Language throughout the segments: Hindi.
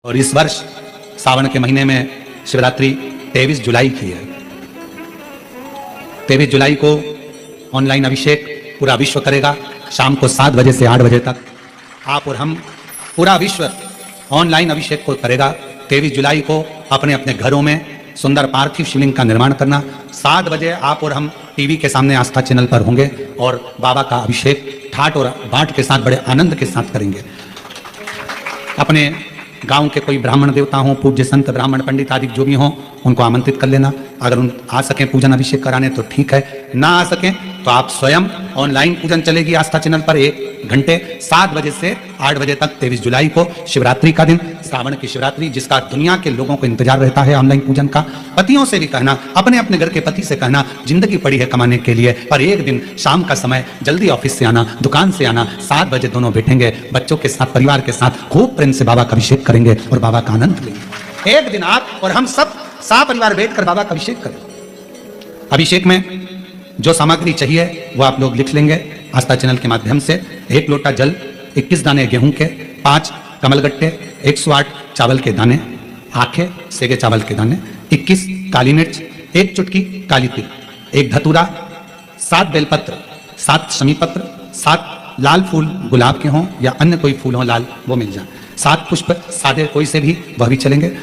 और इस वर्ष सावन के महीने में शिवरात्रि 23 जुलाई की है। 23 जुलाई को ऑनलाइन अभिषेक पूरा विश्व करेगा। शाम को 7 बजे से 8 बजे तक आप और हम, पूरा विश्व ऑनलाइन अभिषेक को करेगा। 23 जुलाई को अपने अपने घरों में सुंदर पार्थिव शिवलिंग का निर्माण करना। 7 बजे आप और हम टीवी के सामने आस्था चैनल पर होंगे और बाबा का अभिषेक ठाट और बाट के साथ, बड़े आनंद के साथ करेंगे। अपने गांव के कोई ब्राह्मण देवता हों, पूज्य संत ब्राह्मण पंडित आदि जो भी हों, उनको आमंत्रित कर लेना। अगर उन आ सकें पूजन अभिषेक कराने तो ठीक है, ना आ सकें तो आप स्वयं ऑनलाइन पूजन चलेगी आस्था चैनल पर 1 घंटे 7 बजे से 8 बजे तक। 23 जुलाई को शिवरात्रि का दिन, श्रावण की शिवरात्रि, जिसका दुनिया के लोगों को इंतजार रहता है ऑनलाइन पूजन का। पतियों से भी कहना, अपने अपने घर के पति से कहना, जिंदगी पड़ी है कमाने के लिए, पर एक दिन शाम का समय जल्दी ऑफिस से आना, दुकान से आना, 7 बजे दोनों बैठेंगे बच्चों के साथ, परिवार के साथ, खूब प्रेम से बाबा का अभिषेक करेंगे और बाबा का आनंद लेंगे। एक दिन आप और हम सब परिवार बैठकर बाबा का अभिषेक करें। अभिषेक में जो सामग्री चाहिए वो आप लोग लिख लेंगे आस्था चैनल के माध्यम से। 1 लोटा जल, 21 दाने गेहूं के, 5 कमलगट्टे, 108 चावल के दाने, आंखें सेगे चावल के दाने, 21 काली मिर्च, 1 चुटकी काली तिल, 1 धतूरा, 7 बेलपत्र, 7 शमीपत्र, 7 लाल फूल गुलाब के हों या अन्य कोई फूल हो लाल, वो मिल जाए, 7 पुष्प सादे कोई से भी, वह भी चलेंगे।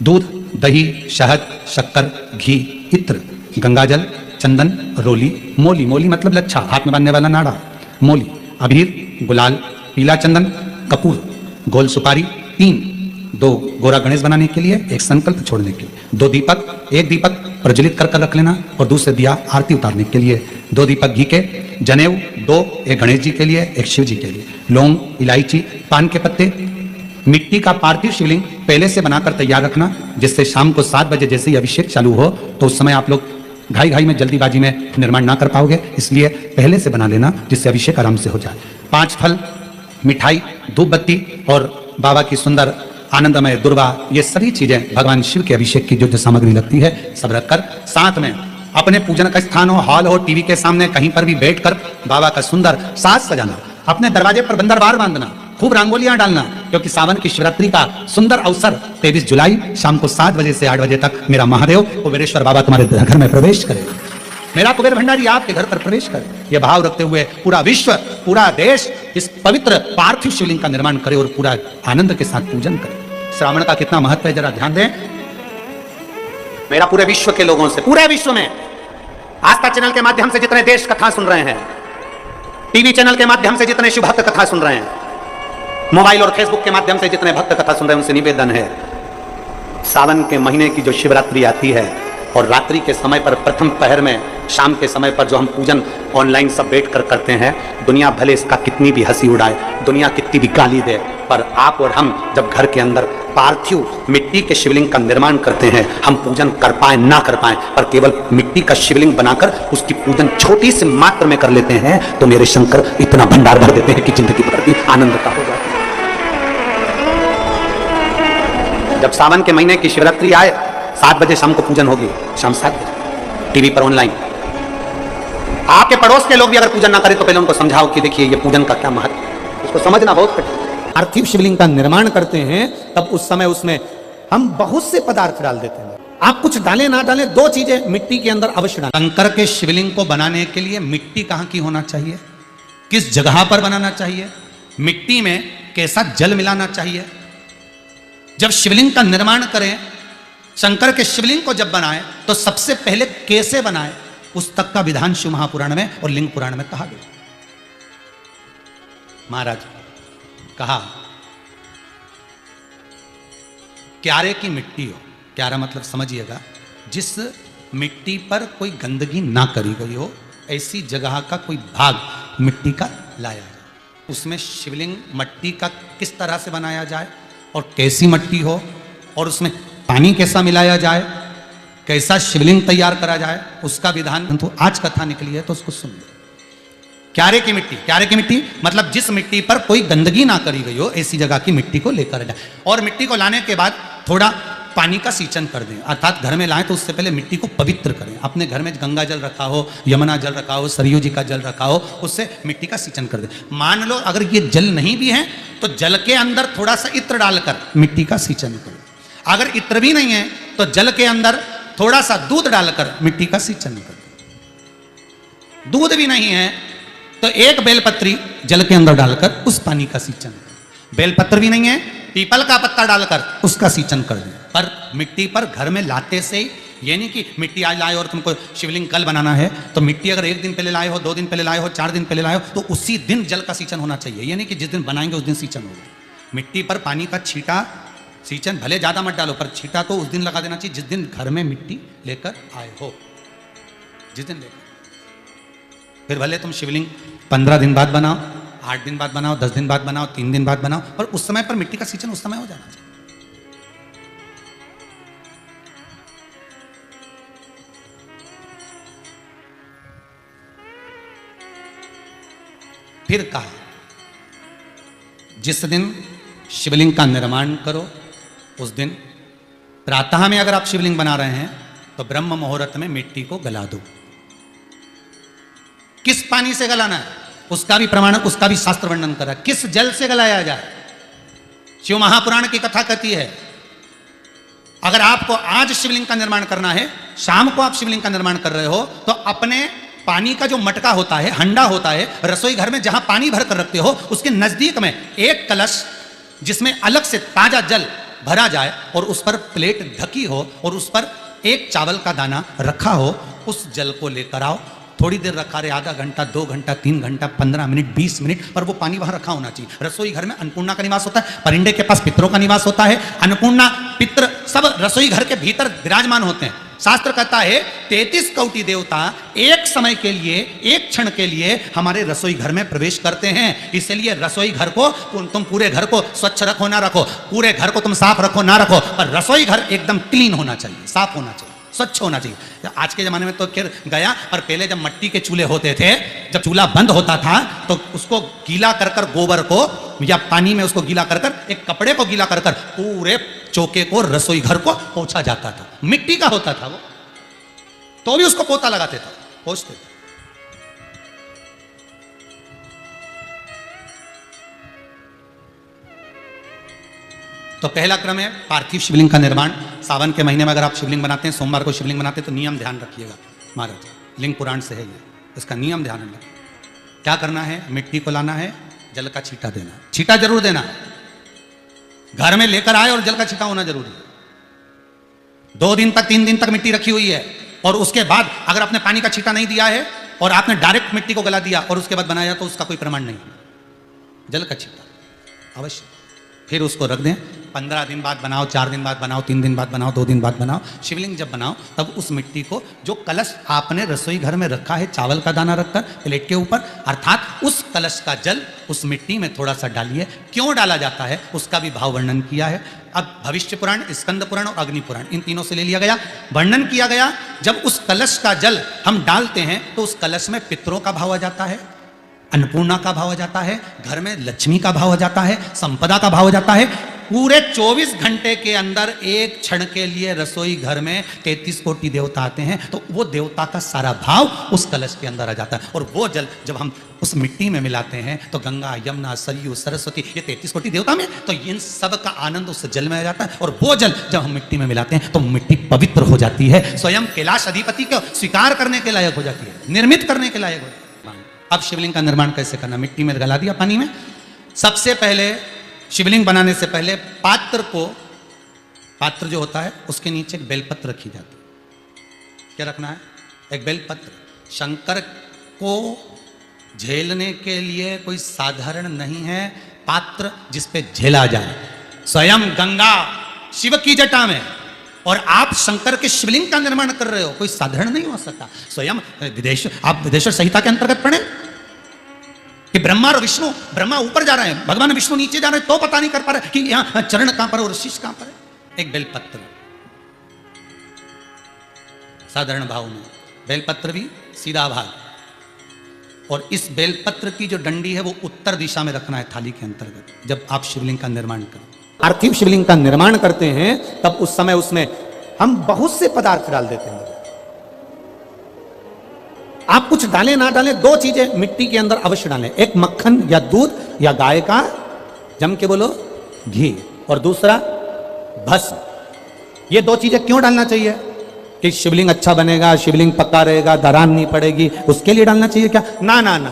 दूध, दही, शहद, शक्कर, घी, इत्र, गंगाजल, चंदन, रोली, मोली, मोली मतलब लच्छा, हाथ में बांधने वाला नाड़ा, मोली, अबीर, गुलाल, पीला चंदन, कपूर, गोल सुपारी, 3, 2 गोरा गणेश बनाने के लिए, 1 संकल्प छोड़ने के लिए, 2 दीपक, 1 दीपक प्रज्वलित कर रख लेना और दूसरे दिया आरती उतारने के लिए, 2 दीपक घी के, जनेऊ 2, 1 गणेश जी के लिए, 1 शिव जी के लिए, लौंग, इलायची, पान के पत्ते, मिट्टी का पार्थिव शिवलिंग पहले से बनाकर तैयार रखना, जिससे शाम को 7 बजे जैसे ही अभिषेक चालू हो तो उस समय आप लोग घाई घाई में, जल्दीबाजी में निर्माण ना कर पाओगे, इसलिए पहले से बना लेना जिससे अभिषेक आराम से हो जाए। 5 फल, मिठाई, धूप बत्ती और बाबा की सुंदर आनंदमय दुर्वा, ये सभी चीजें भगवान शिव के अभिषेक की जो जो सामग्री लगती है सब रखकर, साथ में अपने पूजन का स्थान हो, हॉल हो, टीवी के सामने कहीं पर भी बैठकर बाबा का सुंदर साज सजाना, अपने दरवाजे पर बंदरवार बांधना, खूब रंगोलियां डालना, क्योंकि सावन की शिवरात्रि का सुंदर अवसर 23 जुलाई शाम को 7 बजे से 8 बजे तक मेरा महादेव कुबेरेश्वर बाबा तुम्हारे घर में प्रवेश करे, मेरा कुबेर भंडारी आपके घर पर प्रवेश करे। यह भाव रखते हुए पूरा विश्व, पूरा देश इस पवित्र पार्थिव शिवलिंग का निर्माण करे और पूरा आनंद के साथ पूजन करे। श्रावण का कितना महत्व है जरा ध्यान दें। मेरा पूरे विश्व के लोगों से, पूरे विश्व में आस्था चैनल के माध्यम से जितने देश कथा सुन रहे हैं, टीवी चैनल के माध्यम से जितने शिव भक्त कथा सुन रहे हैं, मोबाइल और फेसबुक के माध्यम से जितने भक्त कथा सुन रहे हैं, उनसे निवेदन है, सावन के महीने की जो शिवरात्रि आती है और रात्रि के समय पर, प्रथम पहर में, शाम के समय पर जो हम पूजन ऑनलाइन सब बैठ कर करते हैं, दुनिया भले इसका कितनी भी हंसी उड़ाए, दुनिया कितनी भी गाली दे, पर आप और हम जब घर के अंदर पार्थिव मिट्टी के शिवलिंग का निर्माण करते हैं, हम पूजन कर पाए ना कर पाए, पर केवल मिट्टी का शिवलिंग बनाकर उसकी पूजन छोटी सी मात्र में कर लेते हैं, तो मेरे शंकर इतना भंडार भर देते हैं कि जिंदगी भर भी आनंद का हो जाता है। जब सावन के महीने की शिवरात्रि आए, 7 बजे शाम को पूजन होगी, शाम 7 बजे टीवी पर ऑनलाइन। आपके पड़ोस के लोग भी अगर पूजन ना करें तो पहले उनको समझाओ कि देखिए ये पूजन का क्या महत्व है, उसको समझना बहुत कठिन। पार्थिव शिवलिंग का निर्माण करते हैं तब उस समय उसमें हम बहुत से पदार्थ डाल देते हैं। आप कुछ डालें ना डालें, 2 चीजें मिट्टी के अंदर अवश्य डालें। शंकर के शिवलिंग को बनाने के लिए मिट्टी कहाँ की होना चाहिए, किस जगह पर बनाना चाहिए, मिट्टी में कैसा जल मिलाना चाहिए, जब शिवलिंग का निर्माण करें, शंकर के शिवलिंग को जब बनाए तो सबसे पहले कैसे बनाए, उस तक का विधान शिव महापुराण में और लिंग पुराण में कहा गया। महाराज कहा, क्यारे की मिट्टी हो, क्यारा मतलब समझिएगा, जिस मिट्टी पर कोई गंदगी ना करी गई हो, ऐसी जगह का कोई भाग मिट्टी का लाया जाए, उसमें शिवलिंग मिट्टी का किस तरह से बनाया जाए और कैसी मिट्टी हो, और उसमें पानी कैसा मिलाया जाए, कैसा शिवलिंग तैयार करा जाए, उसका विधान तो आज कथा निकली है तो उसको सुन लो। क्यारे की मिट्टी, क्यारे की मिट्टी मतलब जिस मिट्टी पर कोई गंदगी ना करी गई हो, ऐसी जगह की मिट्टी को लेकर जाए, और मिट्टी को लाने के बाद थोड़ा पानी का सींचन कर दें, अर्थात घर में लाएं तो उससे पहले मिट्टी को पवित्र करें। अपने घर में गंगा जल रखा हो, यमुना जल रखा हो, सरयू जी का जल रखा हो, उससे मिट्टी का सींचन कर दें। मान लो अगर ये जल नहीं भी है तो जल के अंदर थोड़ा सा इत्र डालकर मिट्टी का सींचन करें। अगर इत्र भी नहीं है तो जल के अंदर थोड़ा सा दूध डालकर मिट्टी का सींचन करें। दूध भी नहीं है तो एक बेलपत्री जल के अंदर डालकर उस पानी का सींचन करें। बेलपत्र भी नहीं है, पीपल का पत्ता डालकर उसका सींचन कर दें। पर मिट्टी पर घर में लाते से ही, ये नहीं कि मिट्टी आज लाए और तुमको शिवलिंग कल बनाना है तो मिट्टी अगर 1 दिन पहले लाए हो, 2 दिन पहले लाए हो, 4 दिन पहले लाए हो तो उसी दिन जल का सींचन होना चाहिए। ये नहीं कि जिस दिन बनाएंगे उस दिन सींचन होगा। मिट्टी पर पानी का छींटा, सींचन भले ज़्यादा मत डालो पर छींटा तो उस दिन लगा देना चाहिए जिस दिन घर में मिट्टी लेकर आए हो, जिस दिन लेकर। फिर भले तुम शिवलिंग 15 दिन बाद बनाओ, 8 दिन बाद बनाओ, 10 दिन बाद बनाओ, 3 दिन बाद बनाओ, पर उस समय पर मिट्टी का सींचन उस समय हो जाना चाहिए। फिर कहा जिस दिन शिवलिंग का निर्माण करो उस दिन प्रातः में अगर आप शिवलिंग बना रहे हैं तो ब्रह्म मुहूर्त में मिट्टी को गला दो। किस पानी से गलाना है उसका भी प्रमाण, उसका भी शास्त्र वर्णन करा। किस जल से गलाया जाए, शिव महापुराण की कथा कहती है अगर आपको आज शिवलिंग का निर्माण करना है, शाम को आप शिवलिंग का निर्माण कर रहे हो तो अपने पानी का जो मटका होता है, हंडा होता है, रसोई घर में जहां पानी भर कर रखते हो उसके नजदीक में एक कलश जिसमें अलग से ताजा जल भरा जाए और उस पर प्लेट ढकी हो और उस पर एक चावल का दाना रखा हो, उस जल को लेकर आओ। थोड़ी देर रखा रहे, आधा घंटा, 2 घंटा, 3 घंटा, 15 मिनट, 20 मिनट, पर वो पानी वहां रखा होना चाहिए। रसोई घर में अन्नपूर्णा का निवास होता है, परिंदे के पास पितरों का निवास होता है। अन्नपूर्णा, पितर सब रसोई घर के भीतर विराजमान होते हैं। शास्त्र कहता है 33 कोटि देवता एक समय के लिए, एक क्षण के लिए हमारे रसोई घर में प्रवेश करते हैं। इसलिए रसोई घर को तुम पूरे घर को स्वच्छ रखो ना रखो, पूरे घर को तुम साफ रखो ना रखो, पर रसोई घर एकदम क्लीन होना चाहिए, साफ होना चाहिए, स्वच्छ होना चाहिए। आज के जमाने में तो खैर गया, पर पहले जब मिट्टी के चूल्हे होते थे, जब चूल्हा बंद होता था तो उसको गीला कर कर, गोबर को या पानी में उसको गीला कर कर, एक कपड़े को गीला कर कर पूरे चौके को, रसोई घर को पोंछा जाता था। मिट्टी का होता था वो, तो भी उसको पोता लगाते थे, पोंछते थे। तो पहला क्रम है पार्थिव शिवलिंग का निर्माण। सावन के महीने में अगर आप शिवलिंग बनाते हैं, सोमवार को शिवलिंग बनाते हैं तो नियम ध्यान रखिएगा महाराज, लिंग पुराण से है ये, इसका नियम ध्यान रखना। क्या करना है, मिट्टी को लाना है, जल का छींटा देना, छींटा जरूर देना, घर में लेकर आए और जल का छींटा होना जरूरी है। 2 दिन तक, 3 दिन तक मिट्टी रखी हुई है और उसके बाद अगर आपने पानी का छींटा नहीं दिया है और आपने डायरेक्ट मिट्टी को गला दिया और उसके बाद बनाया तो उसका कोई प्रमाण नहीं। जल का छींटा अवश्य, फिर उसको रख दें। 15 दिन बाद बनाओ, 4 दिन बाद बनाओ, 3 दिन बाद बनाओ, 2 दिन बाद बनाओ। शिवलिंग जब बनाओ तब उस मिट्टी को, जो कलश आपने रसोई घर में रखा है चावल का दाना रखकर प्लेट के ऊपर, अर्थात उस कलश का जल उस मिट्टी में थोड़ा सा डालिए। क्यों डाला जाता है उसका भी भाव वर्णन किया है। अब भविष्य पुराण, स्कंद पुराण और अग्नि पुराण, इन तीनों से ले लिया गया, वर्णन किया गया। जब उस कलश का जल हम डालते हैं तो उस कलश में पितरों का भाव आ जाता है, अन्नपूर्णा का भाव आ जाता है, घर में लक्ष्मी का भाव आ जाता है, संपदा का भाव आ जाता है। पूरे 24 घंटे के अंदर एक क्षण के लिए रसोई घर में 33 कोटि देवता आते हैं, तो वो देवता का सारा भाव उस कलश के अंदर आ जाता है। और वो जल जब हम उस मिट्टी में मिलाते हैं तो गंगा, यमुना, सरयू, सरस्वती, ये 33 कोटि देवता में, तो इन सब का आनंद उस जल में आ जाता है। और वो जल जब हम मिट्टी में मिलाते हैं तो मिट्टी पवित्र हो जाती है, स्वयं कैलाश अधिपति को स्वीकार करने के लायक हो जाती है, निर्मित करने के लायक हो जाती है। अब शिवलिंग का निर्माण कैसे करना, मिट्टी में गला दिया पानी में। सबसे पहले शिवलिंग बनाने से पहले पात्र को, पात्र जो होता है उसके नीचे एक बेलपत्र रखी जाती है। क्या रखना है, एक बेलपत्र। शंकर को झेलने के लिए कोई साधारण नहीं है पात्र जिस पे झेला जाए। स्वयं गंगा शिव की जटा में और आप शंकर के शिवलिंग का निर्माण कर रहे हो, कोई साधारण नहीं हो सकता। स्वयं आप विदेश्वर संहिता के अंतर्गत पढ़े कि ब्रह्मा और विष्णु, ब्रह्मा ऊपर जा रहे हैं, भगवान विष्णु नीचे जा रहे हैं, तो पता नहीं कर पा रहे कि यहां चरण कहां पर और शीश कहां पर है। एक बेलपत्र, साधारण भाव में बेलपत्र भी सीधा भाग, और इस बेलपत्र की जो डंडी है वो उत्तर दिशा में रखना है थाली के अंतर्गत जब आप शिवलिंग का निर्माण करें। पार्थिव शिवलिंग का निर्माण करते हैं तब उस समय उसमें हम बहुत से पदार्थ डाल देते हैं। आप कुछ डालें ना डालें, दो चीजें मिट्टी के अंदर अवश्य डालें, एक मक्खन या दूध या गाय का, जम के बोलो, घी, और दूसरा भस्म। ये दो चीजें क्यों डालना चाहिए? कि शिवलिंग अच्छा बनेगा, शिवलिंग पक्का रहेगा, दरार नहीं पड़ेगी, उसके लिए डालना चाहिए क्या? ना ना ना,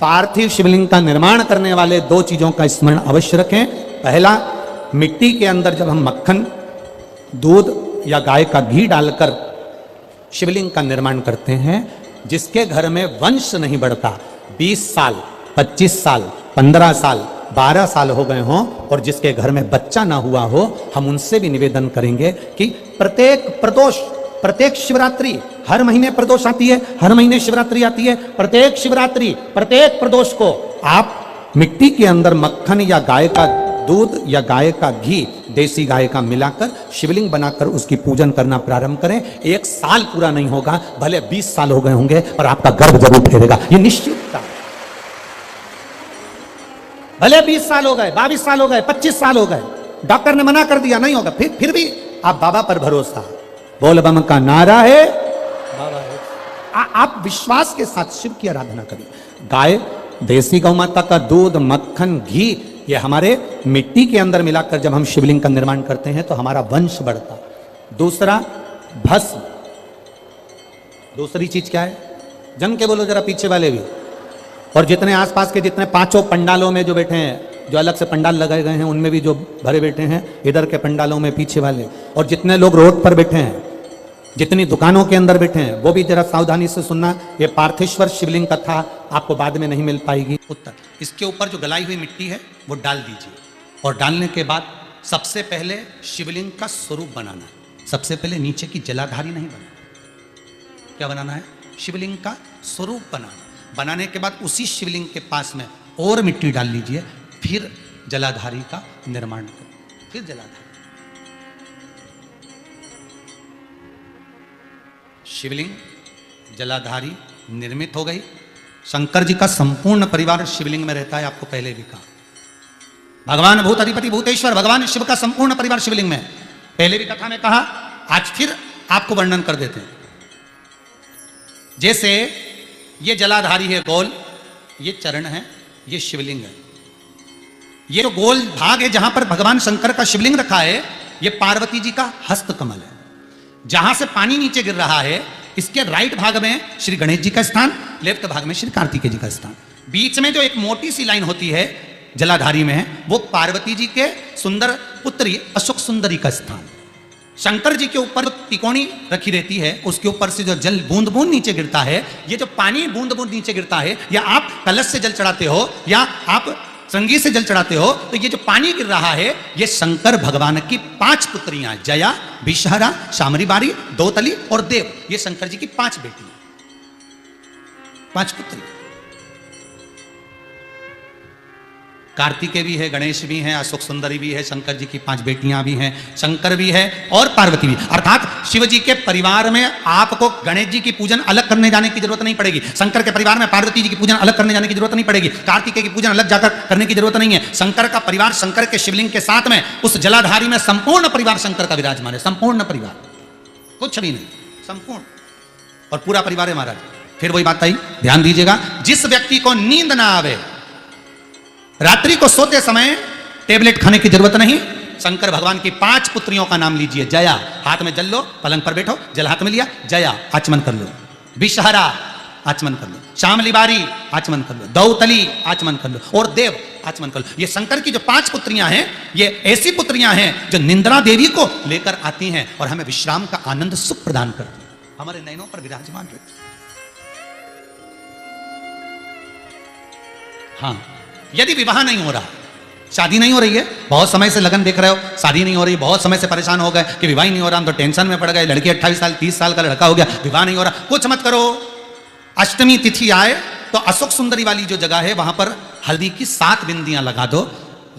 पार्थिव शिवलिंग का निर्माण करने वाले दो चीजों का स्मरण अवश्य रखें। पहला, मिट्टी के अंदर जब हम मक्खन, दूध या गाय का घी डालकर शिवलिंग का निर्माण करते हैं, जिसके घर में वंश नहीं बढ़ता, 20 साल 25 साल 15 साल 12 साल हो गए हों और जिसके घर में बच्चा ना हुआ हो, हम उनसे भी निवेदन करेंगे कि प्रत्येक प्रदोष, प्रत्येक शिवरात्रि, हर महीने प्रदोष आती है, हर महीने शिवरात्रि आती है, प्रत्येक शिवरात्रि प्रत्येक प्रदोष को आप मिट्टी के अंदर मक्खन या गाय का दूध या गाय का घी, देसी गाय का मिलाकर शिवलिंग बनाकर उसकी पूजन करना प्रारंभ करें। 1 साल पूरा नहीं होगा, भले 20 साल हो गए होंगे, और आपका गर्भ जरूर फेरेगा, ये निश्चितता। भले 20 साल हो गए, 22 साल हो गए, 25 साल हो गए, डॉक्टर ने मना कर दिया नहीं होगा, फिर भी आप बाबा पर भरोसा, बोल बम का नारा है बाबा है। आप विश्वास के साथ शिव की आराधना करिए। गाय, देसी गौ माता का दूध, मक्खन, घी, ये हमारे मिट्टी के अंदर मिलाकर जब हम शिवलिंग का निर्माण करते हैं तो हमारा वंश बढ़ता। दूसरा, भस्म। दूसरी चीज क्या है? जम के बोलो जरा, पीछे वाले भी, और जितने आसपास के जितने 5 पंडालों में जो बैठे हैं, जो अलग से पंडाल लगाए गए हैं उनमें भी जो भरे बैठे हैं, इधर के पंडालों में पीछे वाले, और जितने लोग रोड पर बैठे हैं, जितनी दुकानों के अंदर बैठे हैं, वो भी जरा सावधानी से सुनना। ये पार्थेश्वर शिवलिंग कथा आपको बाद में नहीं मिल पाएगी। उत्तर, इसके ऊपर जो गलाई हुई मिट्टी है वो डाल दीजिए, और डालने के बाद सबसे पहले शिवलिंग का स्वरूप बनाना है। सबसे पहले नीचे की जलाधारी नहीं बनाना। क्या बनाना है? शिवलिंग का स्वरूप बनाना। बनाने के बाद उसी शिवलिंग के पास में और मिट्टी डाल लीजिए, फिर जलाधारी का निर्माण करें, फिर जलाधारी। शिवलिंग, जलाधारी निर्मित हो गई। शंकर जी का संपूर्ण परिवार शिवलिंग में रहता है, आपको पहले भी कहा। भगवान भूत अधिपति भूतेश्वर, भगवान शिव का संपूर्ण परिवार शिवलिंग में, पहले भी कथा में कहा, आज फिर आपको वर्णन कर देते हैं। जैसे ये जलाधारी है गोल, ये चरण है, ये शिवलिंग है। ये जो गोल भाग है जहां पर भगवान शंकर का शिवलिंग रखा है, ये पार्वती जी का हस्त कमल है। जहां से पानी नीचे गिर रहा है, इसके राइट भाग में श्री गणेश जी का स्थान, लेफ्ट भाग में श्री कार्तिकेय जी का स्थान। बीच में जो एक मोटी सी लाइन होती है जलाधारी में, वो पार्वती जी के सुंदर पुत्री अशोक सुंदरी का स्थान। शंकर जी के ऊपर तिकोनी रखी रहती है, उसके ऊपर से जो जल बूंद बूंद नीचे गिरता है, ये जो पानी बूंद बूंद नीचे गिरता है, या आप कलश से जल चढ़ाते हो या आप संगीत से जल चढ़ाते हो, तो ये जो पानी गिर रहा है, ये शंकर भगवान की 5 पुत्रियां, जया, विषहरा, शामरी बारी, दोतली और देव, ये शंकर जी की 5 बेटियां, 5 पुत्री। कार्तिकेय भी है, गणेश भी हैं, अशोक सुंदरी भी है, शंकर जी की 5 बेटियां भी हैं, शंकर भी है और पार्वती भी। अर्थात शिव जी के परिवार में आपको गणेश जी की पूजन अलग करने जाने की जरूरत नहीं पड़ेगी, शंकर के परिवार में पार्वती जी की पूजन अलग करने जाने की जरूरत नहीं पड़ेगी, कार्तिकेय की पूजन अलग जाकर करने की जरूरत नहीं है। शंकर का परिवार, शंकर के शिवलिंग के साथ में उस जलाधारी में संपूर्ण परिवार शंकर का विराजमान है, संपूर्ण परिवार, कुछ भी नहीं, संपूर्ण, और पूरा परिवार है महाराज। फिर वही बात आई, ध्यान दीजिएगा, जिस व्यक्ति को नींद ना आवे, रात्रि को सोते समय टेबलेट खाने की जरूरत नहीं, शंकर भगवान की 5 पुत्रियों का नाम लीजिए। जया, हाथ में जल लो, पलंग पर बैठो, जल हाथ में लिया, जया आचमन कर लो। विषहरा आचमन कर लो, शामली बारी आचमन कर लो, दौतली आचमन कर लो और देव आचमन कर लो। ये शंकर की जो 5 पुत्रियां हैं, ये ऐसी पुत्रियां हैं जो निंद्रा देवी को लेकर आती हैं और हमें विश्राम का आनंद सुख प्रदान करती हैं, हमारे नयनों पर विराजमान रहती। हाँ, यदि विवाह नहीं हो रहा, शादी नहीं हो रही है, बहुत समय से लगन देख रहे हो, शादी नहीं हो रही, बहुत समय से परेशान हो गए कि विवाह नहीं हो रहा, हम तो टेंशन में पड़ गए, लड़की 28 साल 30 साल का लड़का हो गया, विवाह नहीं हो रहा, कुछ मत करो। अष्टमी तिथि आए तो अशोक सुंदरी वाली जो जगह है वहां पर हल्दी की 7 बिंदियां लगा दो,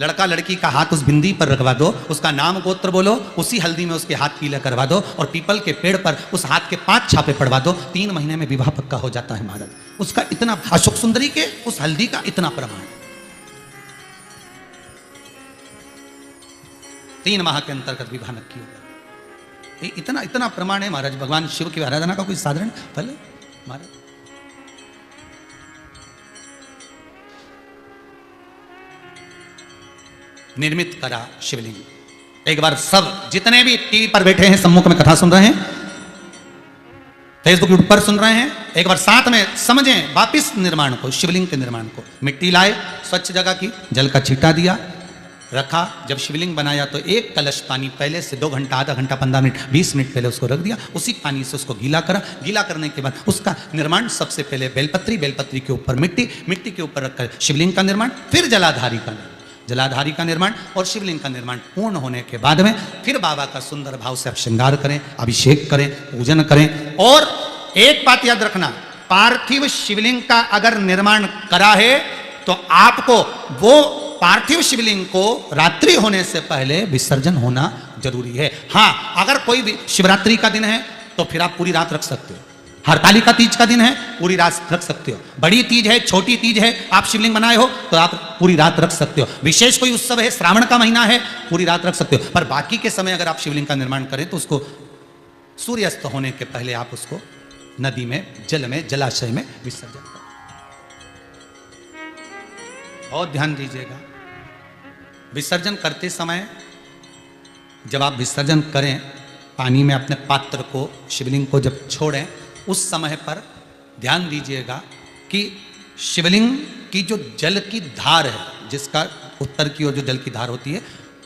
लड़का लड़की का हाथ उस बिंदी पर रखवा दो, उसका नाम गोत्र बोलो, उसी हल्दी में उसके हाथ पीला करवा दो और पीपल के पेड़ पर उस हाथ के 5 छापे पड़वा दो, 3 महीने में विवाह पक्का हो जाता है महाराज। उसका इतना, अशोक सुंदरी के उस हल्दी का इतना प्रमाण। 3 माह के अंतर्गत विवाह नक्की होगा। इतना इतना प्रमाण है महाराज। भगवान शिव की आराधना का कोई साधारण फल है महाराज। निर्मित करा शिवलिंग। एक बार सब जितने भी टीवी पर बैठे हैं, सम्मुख में कथा सुन रहे हैं, फेसबुक पर सुन रहे हैं, एक बार साथ में समझें वापिस निर्माण को, शिवलिंग के निर्माण को। मिट्टी लाए स्वच्छ जगह की, जल का छींटा दिया, रखा। जब शिवलिंग बनाया तो 1 कलश पानी पहले से 2 घंटा, आधा घंटा, 15 मिनट, 20 मिनट पहले उसको रख दिया। उसी पानी से उसको गीला करा। गीला करने के बाद उसका निर्माण सबसे पहले बेलपत्री, बेलपत्री के ऊपर मिट्टी, मिट्टी के ऊपर रखकर शिवलिंग का निर्माण, फिर जलाधारी का निर्माण, जलाधारी का निर्माण और शिवलिंग का निर्माण पूर्ण होने के बाद में फिर बाबा का सुंदर भाव से आप श्रृंगार करें, अभिषेक करें, पूजन करें। और एक बात याद रखना, पार्थिव शिवलिंग का अगर निर्माण करा है तो आपको वो पार्थिव शिवलिंग को रात्रि होने से पहले विसर्जन होना जरूरी है। हाँ, अगर कोई भी शिवरात्रि का दिन है तो फिर आप पूरी रात रख सकते हो। हरतालिका तीज का दिन है, पूरी रात रख सकते हो। बड़ी तीज है, छोटी तीज है, आप शिवलिंग बनाए हो तो आप पूरी रात रख सकते हो। विशेष कोई उत्सव है, श्रावण का महीना है, पूरी रात रख सकते हो। पर बाकी के समय अगर आप शिवलिंग का निर्माण करें तो उसको सूर्यास्त होने के पहले आप उसको नदी में, जल में, जलाशय में विसर्जन करें। बहुत ध्यान दीजिएगा, विसर्जन करते समय जब आप विसर्जन करें, पानी में अपने पात्र को, शिवलिंग को जब छोड़ें, उस समय पर ध्यान दीजिएगा कि शिवलिंग की जो जल की धार है, जिसका उत्तर की ओर जो जल की धार होती है,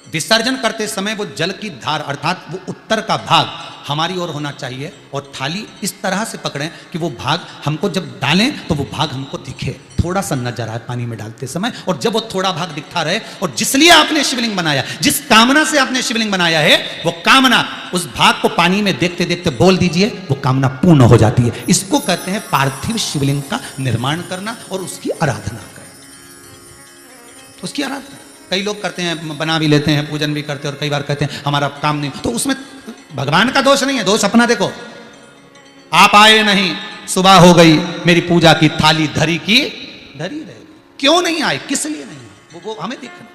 विसर्जन करते समय वो जल की धार अर्थात वो उत्तर का भाग हमारी ओर होना चाहिए। और थाली इस तरह से पकड़ें कि वो भाग हमको जब डालें तो वो भाग हमको दिखे, थोड़ा सा नजर आए पानी में डालते समय। और जब वो थोड़ा भाग दिखता रहे, और जिसलिए आपने शिवलिंग बनाया, जिस कामना से आपने शिवलिंग बनाया है, वो कामना उस भाग को पानी में देखते देखते बोल दीजिए, वो कामना पूर्ण हो जाती है। इसको कहते हैं पार्थिव शिवलिंग का निर्माण करना और उसकी आराधना करना। उसकी आराधना कई लोग करते हैं, बना भी लेते हैं, पूजन भी करते हैं, और कई बार कहते हैं हमारा काम नहीं, तो उसमें भगवान का दोष नहीं है, दोष अपना देखो। आप आए नहीं, सुबह हो गई, मेरी पूजा की थाली धरी की धरी रहेगी। क्यों नहीं आए, किस लिए नहीं, वो हमें देखना।